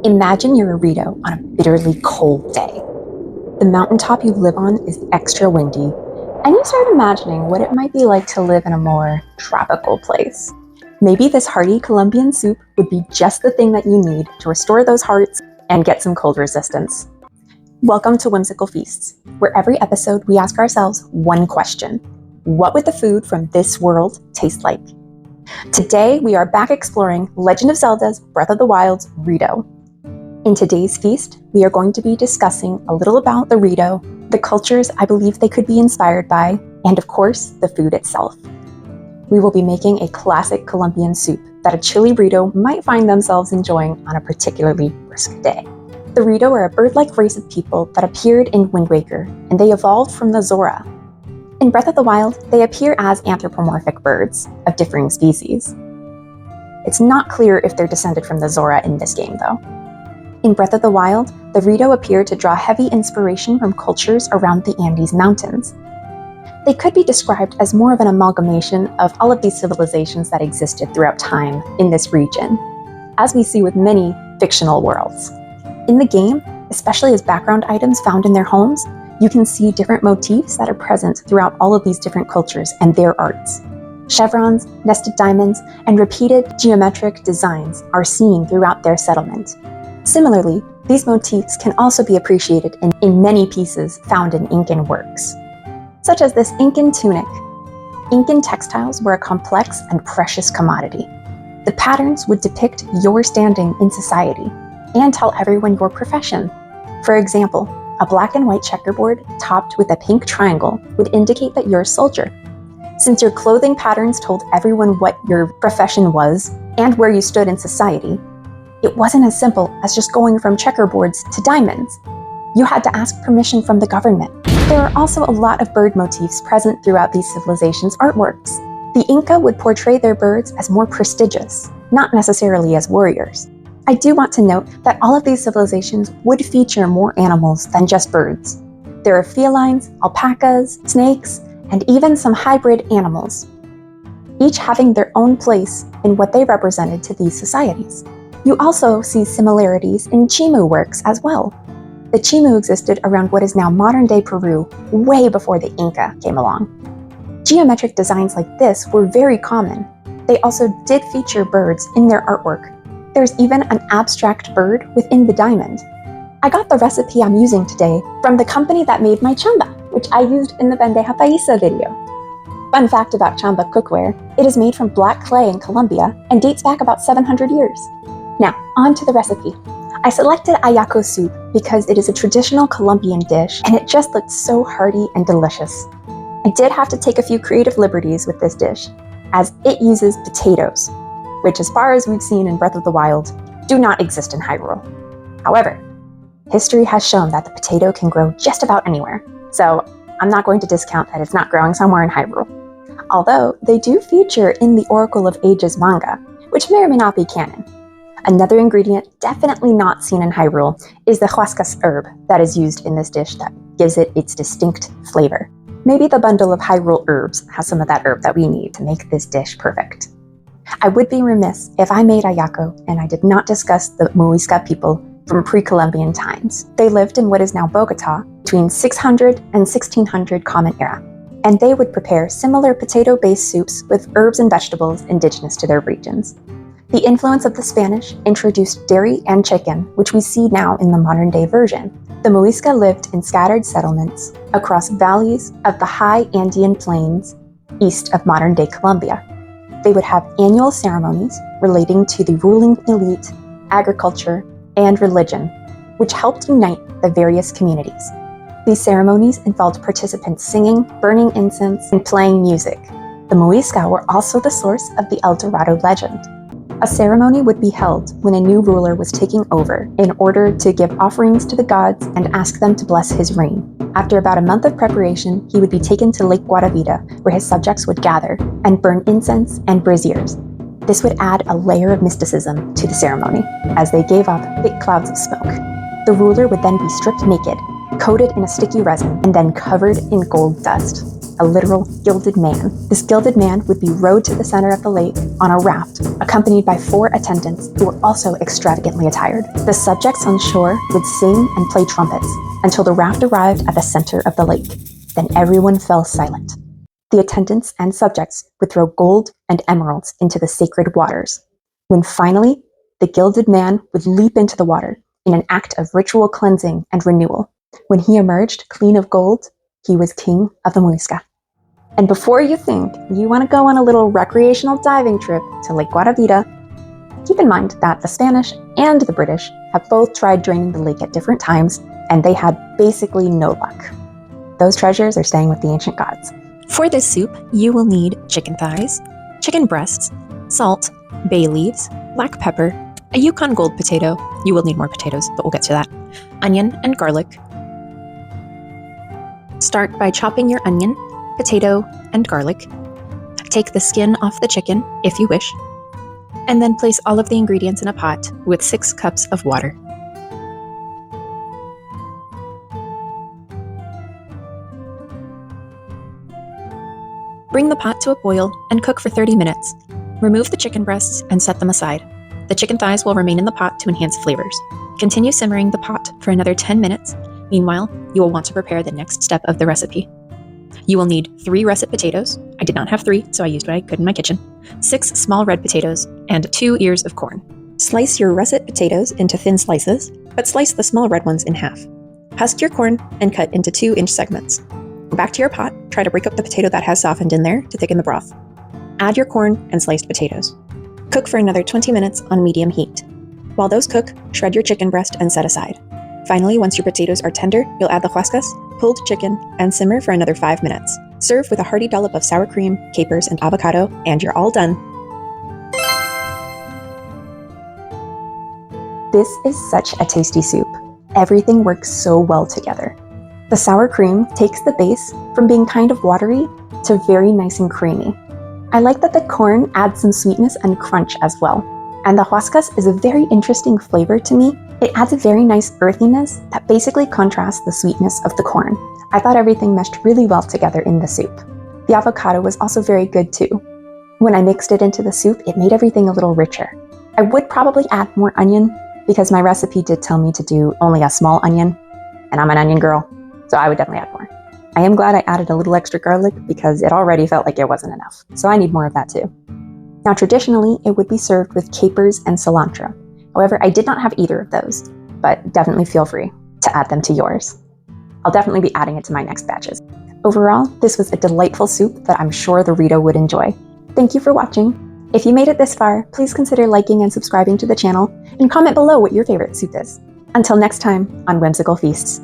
Imagine you're a Rito on a bitterly cold day. The mountaintop you live on is extra windy, and you start imagining what it might be like to live in a more tropical place. Maybe this hearty Colombian soup would be just the thing that you need to restore those hearts and get some cold resistance. Welcome to Whimsical Feasts, where every episode we ask ourselves one question: what would the food from this world taste like? Today we are back exploring Legend of Zelda's Breath of the Wild's Rito. In today's feast, we are going to be discussing a little about the Rito, the cultures I believe they could be inspired by, and of course, the food itself. We will be making a classic Colombian soup that a chili Rito might find themselves enjoying on a particularly brisk day. The Rito are a bird-like race of people that appeared in Wind Waker, and they evolved from the Zora. In Breath of the Wild, they appear as anthropomorphic birds of differing species. It's not clear if they're descended from the Zora in this game, though. In Breath of the Wild, the Rito appear to draw heavy inspiration from cultures around the Andes Mountains. They could be described as more of an amalgamation of all of these civilizations that existed throughout time in this region, as we see with many fictional worlds. In the game, especially as background items found in their homes, you can see different motifs that are present throughout all of these different cultures and their arts. Chevrons, nested diamonds, and repeated geometric designs are seen throughout their settlement. Similarly, these motifs can also be appreciated in many pieces found in Incan works, such as this Incan tunic. Incan textiles were a complex and precious commodity. The patterns would depict your standing in society and tell everyone your profession. For example, a black and white checkerboard topped with a pink triangle would indicate that you're a soldier. Since your clothing patterns told everyone what your profession was and where you stood in society, it wasn't as simple as just going from checkerboards to diamonds. You had to ask permission from the government. There are also a lot of bird motifs present throughout these civilizations' artworks. The Inca would portray their birds as more prestigious, not necessarily as warriors. I do want to note that all of these civilizations would feature more animals than just birds. There are felines, alpacas, snakes, and even some hybrid animals, each having their own place in what they represented to these societies. You also see similarities in Chimu works as well. The Chimu existed around what is now modern-day Peru, way before the Inca came along. Geometric designs like this were very common. They also did feature birds in their artwork. There's even an abstract bird within the diamond. I got the recipe I'm using today from the company that made my chamba, which I used in the bandeja paisa video. Fun fact about chamba cookware, it is made from black clay in Colombia and dates back about 700 years. Now, on to the recipe. I selected Aijaco soup because it is a traditional Colombian dish and it just looked so hearty and delicious. I did have to take a few creative liberties with this dish, as it uses potatoes, which as far as we've seen in Breath of the Wild, do not exist in Hyrule. However, history has shown that the potato can grow just about anywhere, so I'm not going to discount that it's not growing somewhere in Hyrule. Although, they do feature in the Oracle of Ages manga, which may or may not be canon. Another ingredient definitely not seen in Hyrule is the guascas herb that is used in this dish that gives it its distinct flavor. Maybe the bundle of Hyrule herbs has some of that herb that we need to make this dish perfect. I would be remiss if I made Aijaco and I did not discuss the Muisca people from pre-Columbian times. They lived in what is now Bogota between 600 and 1600 Common Era, and they would prepare similar potato-based soups with herbs and vegetables indigenous to their regions. The influence of the Spanish introduced dairy and chicken, which we see now in the modern-day version. The Muisca lived in scattered settlements across valleys of the high Andean plains east of modern-day Colombia. They would have annual ceremonies relating to the ruling elite, agriculture, and religion, which helped unite the various communities. These ceremonies involved participants singing, burning incense, and playing music. The Muisca were also the source of the El Dorado legend. A ceremony would be held when a new ruler was taking over in order to give offerings to the gods and ask them to bless his reign. After about a month of preparation, he would be taken to Lake Guaravita, where his subjects would gather and burn incense and braziers. This would add a layer of mysticism to the ceremony, as they gave off thick clouds of smoke. The ruler would then be stripped naked, coated in a sticky resin, and then covered in gold dust. a literal gilded man. This gilded man would be rowed to the center of the lake on a raft, accompanied by 4 attendants who were also extravagantly attired. The subjects on shore would sing and play trumpets until the raft arrived at the center of the lake. Then everyone fell silent. The attendants and subjects would throw gold and emeralds into the sacred waters. When finally, the gilded man would leap into the water in an act of ritual cleansing and renewal. When he emerged clean of gold, he was king of the Muisca. And before you think you want to go on a little recreational diving trip to Lake Guatavita, keep in mind that the Spanish and the British have both tried draining the lake at different times, and they had basically no luck. Those treasures are staying with the ancient gods. For this soup, you will need chicken thighs, chicken breasts, salt, bay leaves, black pepper, a Yukon gold potato. You will need more potatoes, but we'll get to that. Onion and garlic. Start by chopping your onion, potato, and garlic. Take the skin off the chicken, if you wish, and then place all of the ingredients in a pot with 6 cups of water. Bring the pot to a boil and cook for 30 minutes. Remove the chicken breasts and set them aside. The chicken thighs will remain in the pot to enhance flavors. Continue simmering the pot for another 10 minutes. Meanwhile, you will want to prepare the next step of the recipe. You will need 3 russet potatoes. I did not have 3, so I used what I could in my kitchen. 6 small red potatoes, and 2 ears of corn. Slice your russet potatoes into thin slices, but slice the small red ones in half. Husk your corn and cut into 2-inch segments. Go back to your pot, try to break up the potato that has softened in there to thicken the broth. Add your corn and sliced potatoes. Cook for another 20 minutes on medium heat. While those cook, shred your chicken breast and set aside. Finally, once your potatoes are tender, you'll add the guascas, pulled chicken, and simmer for another 5 minutes. Serve with a hearty dollop of sour cream, capers, and avocado, and you're all done. This is such a tasty soup. Everything works so well together. The sour cream takes the base from being kind of watery to very nice and creamy. I like that the corn adds some sweetness and crunch as well. And the guascas is a very interesting flavor to me. It adds a very nice earthiness that basically contrasts the sweetness of the corn. I thought everything meshed really well together in the soup. The avocado was also very good too. When I mixed it into the soup, it made everything a little richer. I would probably add more onion because my recipe did tell me to do only a small onion, and I'm an onion girl, so I would definitely add more. I am glad I added a little extra garlic because it already felt like it wasn't enough, so I need more of that too. Now traditionally, it would be served with capers and cilantro. However, I did not have either of those, but definitely feel free to add them to yours. I'll definitely be adding it to my next batches. Overall, this was a delightful soup that I'm sure the Rito would enjoy. Thank you for watching. If you made it this far, please consider liking and subscribing to the channel, and comment below what your favorite soup is. Until next time on Whimsical Feasts.